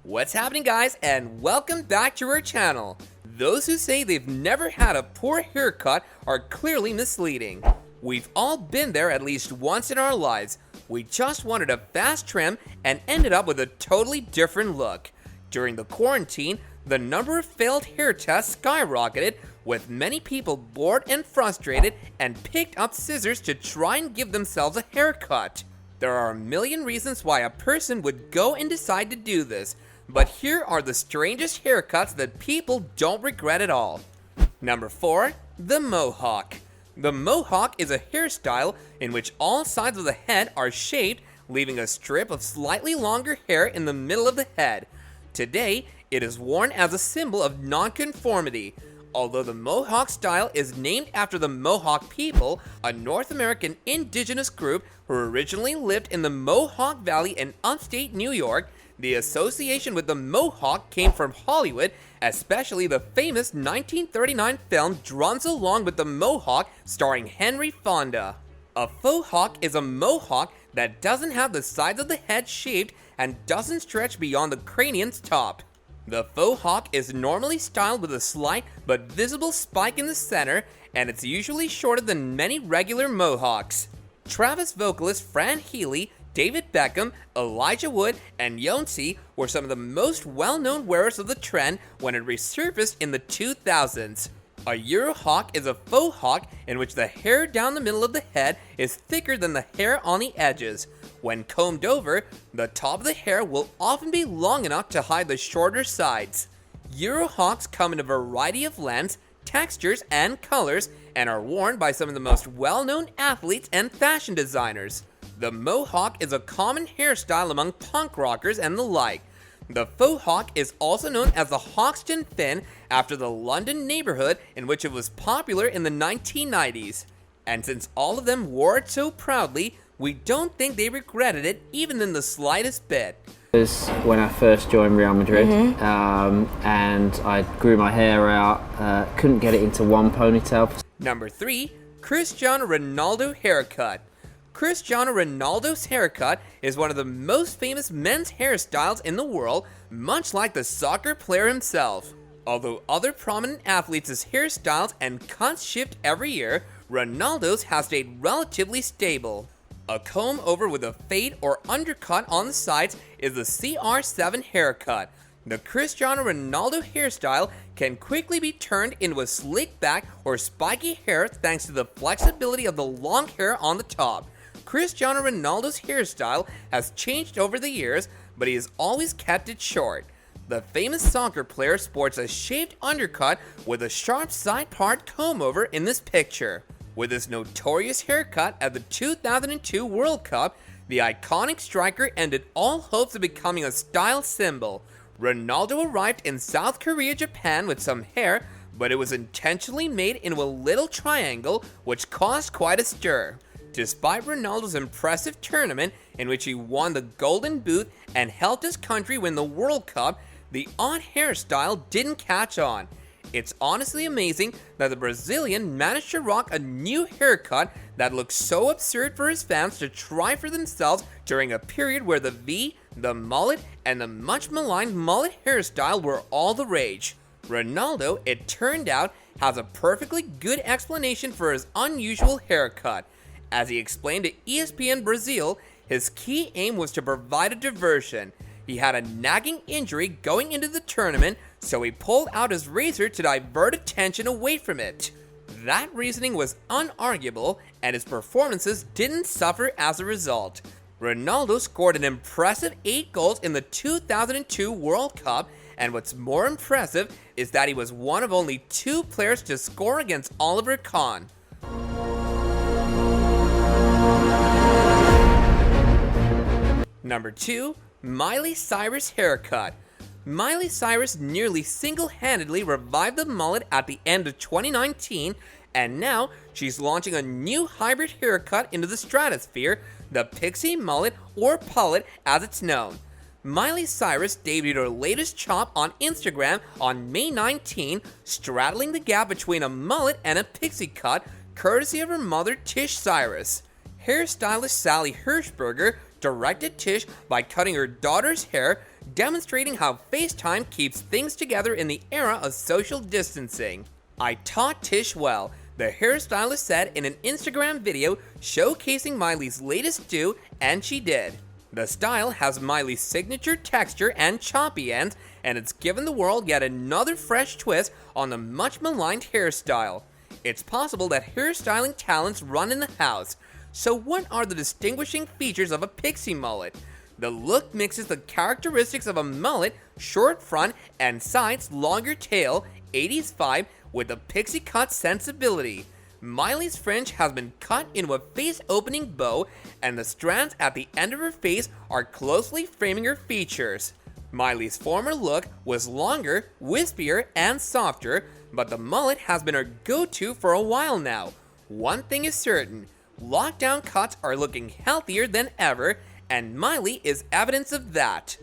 What's happening, guys, and welcome back to our channel. Those who say they've never had a poor haircut are clearly misleading. We've all been there at least once in our lives. We just wanted a fast trim and ended up with a totally different look. During the quarantine, the number of failed hair tests skyrocketed, with many people bored and frustrated and picked up scissors to try and give themselves a haircut. There are a million reasons why a person would go and decide to do this, but here are the strangest haircuts that people don't regret at all. Number 4. The Mohawk. The Mohawk is a hairstyle in which all sides of the head are shaved, leaving a strip of slightly longer hair in the middle of the head. Today, it is worn as a symbol of nonconformity. Although the Mohawk style is named after the Mohawk people, a North American indigenous group who originally lived in the Mohawk Valley in upstate New York, the association with the Mohawk came from Hollywood, especially the famous 1939 film Drums Along with the Mohawk starring Henry Fonda. A faux hawk is a mohawk that doesn't have the sides of the head shaved and doesn't stretch beyond the cranion's top. The faux hawk is normally styled with a slight but visible spike in the center, and it's usually shorter than many regular mohawks. Travis vocalist Fran Healy, David Beckham, Elijah Wood, and Yonsei were some of the most well-known wearers of the trend when it resurfaced in the 2000s. A Eurohawk is a faux hawk in which the hair down the middle of the head is thicker than the hair on the edges. When combed over, the top of the hair will often be long enough to hide the shorter sides. Eurohawks come in a variety of lengths, textures, and colors, and are worn by some of the most well-known athletes and fashion designers. The Mohawk is a common hairstyle among punk rockers and the like. The faux hawk is also known as the Hoxton Fin after the London neighborhood in which it was popular in the 1990s. And since all of them wore it so proudly, we don't think they regretted it even in the slightest bit. Was when I first joined Real Madrid, and I grew my hair out, couldn't get it into one ponytail. Number 3. Cristiano Ronaldo haircut. Cristiano Ronaldo's haircut is one of the most famous men's hairstyles in the world, much like the soccer player himself. Although other prominent athletes' hairstyles and cuts shift every year, Ronaldo's has stayed relatively stable. A comb over with a fade or undercut on the sides is the CR7 haircut. The Cristiano Ronaldo hairstyle can quickly be turned into a slick back or spiky hair thanks to the flexibility of the long hair on the top. Cristiano Ronaldo's hairstyle has changed over the years, but he has always kept it short. The famous soccer player sports a shaved undercut with a sharp side part comb over in this picture. With his notorious haircut at the 2002 World Cup, the iconic striker ended all hopes of becoming a style symbol. Ronaldo arrived in South Korea, Japan with some hair, but it was intentionally made into a little triangle, which caused quite a stir. Despite Ronaldo's impressive tournament, in which he won the Golden Boot and helped his country win the World Cup, the odd hairstyle didn't catch on. It's honestly amazing that the Brazilian managed to rock a new haircut that looks so absurd for his fans to try for themselves during a period where the V, the mullet, and the much maligned mullet hairstyle were all the rage. Ronaldo, it turned out, has a perfectly good explanation for his unusual haircut. As he explained to ESPN Brazil, his key aim was to provide a diversion. He had a nagging injury going into the tournament, so he pulled out his razor to divert attention away from it. That reasoning was unarguable, and his performances didn't suffer as a result. Ronaldo scored an impressive 8 goals in the 2002 World Cup, and what's more impressive is that he was one of only 2 players to score against Oliver Kahn. Number 2. Miley Cyrus haircut. Miley Cyrus nearly single-handedly revived the mullet at the end of 2019, and now she's launching a new hybrid haircut into the stratosphere, the pixie mullet or pullet as it's known. Miley Cyrus debuted her latest chop on Instagram on May 19, straddling the gap between a mullet and a pixie cut, courtesy of her mother Tish Cyrus. Hairstylist Sally Hirschberger directed Tish by cutting her daughter's hair, demonstrating how FaceTime keeps things together in the era of social distancing. "I taught Tish well," the hairstylist said in an Instagram video showcasing Miley's latest do, and she did. The style has Miley's signature texture and choppy ends, and it's given the world yet another fresh twist on the much maligned hairstyle. It's possible that hairstyling talents run in the house. So what are the distinguishing features of a pixie mullet? The look mixes the characteristics of a mullet, short front and sides longer tail, 80s vibe, with a pixie cut sensibility. Miley's fringe has been cut into a face-opening bow, and the strands at the end of her face are closely framing her features. Miley's former look was longer, wispier, and softer, but the mullet has been her go-to for a while now. One thing is certain, lockdown cuts are looking healthier than ever, and Miley is evidence of that.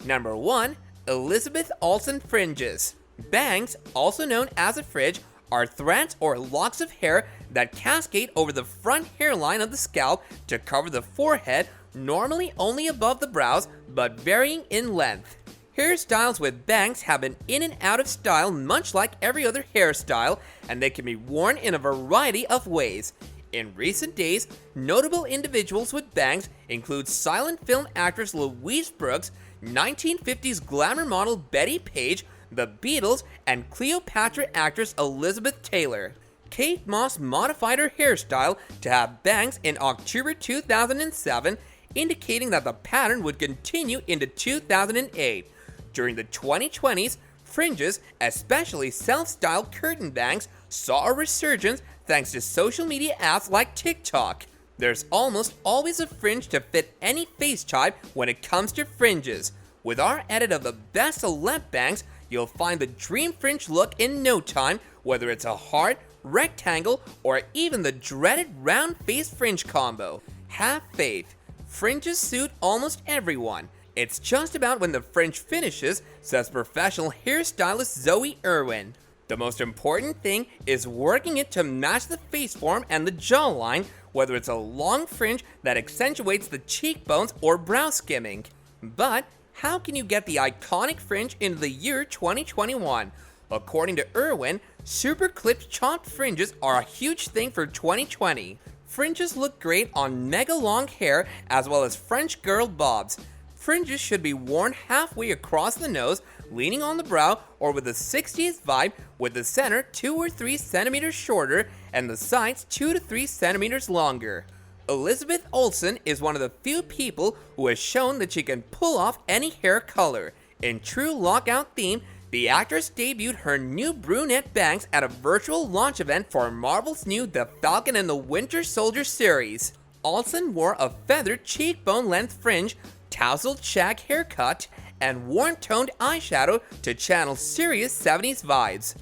Number 1. Elizabeth Olsen fringes. Bangs, also known as a fringe, are threads or locks of hair that cascade over the front hairline of the scalp to cover the forehead, normally only above the brows, but varying in length. Hairstyles with bangs have been in and out of style much like every other hairstyle, and they can be worn in a variety of ways. In recent days, notable individuals with bangs include silent film actress Louise Brooks, 1950s glamour model Betty Page, the Beatles, and Cleopatra actress Elizabeth Taylor. Kate Moss modified her hairstyle to have bangs in October 2007, indicating that the pattern would continue into 2008. During the 2020s, fringes, especially self-styled curtain bangs, saw a resurgence thanks to social media apps like TikTok. There's almost always a fringe to fit any face type when it comes to fringes. With our edit of the best celeb bangs, you'll find the dream fringe look in no time, whether it's a heart, rectangle, or even the dreaded round face fringe combo. Have faith. Fringes suit almost everyone. It's just about when the fringe finishes, says professional hairstylist Zoe Irwin. The most important thing is working it to match the face form and the jawline, whether it's a long fringe that accentuates the cheekbones or brow skimming. But how can you get the iconic fringe into the year 2021? According to Irwin, super clipped chopped fringes are a huge thing for 2020. Fringes look great on mega long hair as well as French girl bobs. Fringes should be worn halfway across the nose, leaning on the brow, or with a 60s vibe, with the center 2 or 3 centimeters shorter and the sides 2 to 3 centimeters longer. Elizabeth Olsen is one of the few people who has shown that she can pull off any hair color. In true lockout theme, the actress debuted her new brunette bangs at a virtual launch event for Marvel's new The Falcon and the Winter Soldier series. Olsen wore a feathered cheekbone-length fringe, tousled shag haircut, and warm-toned eyeshadow to channel serious 70s vibes.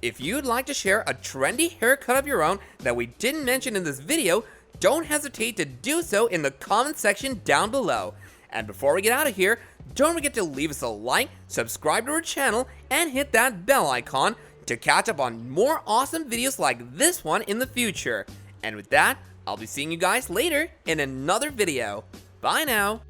If you'd like to share a trendy haircut of your own that we didn't mention in this video, don't hesitate to do so in the comment section down below. And before we get out of here, don't forget to leave us a like, subscribe to our channel, and hit that bell icon to catch up on more awesome videos like this one in the future. And with that, I'll be seeing you guys later in another video. Bye now!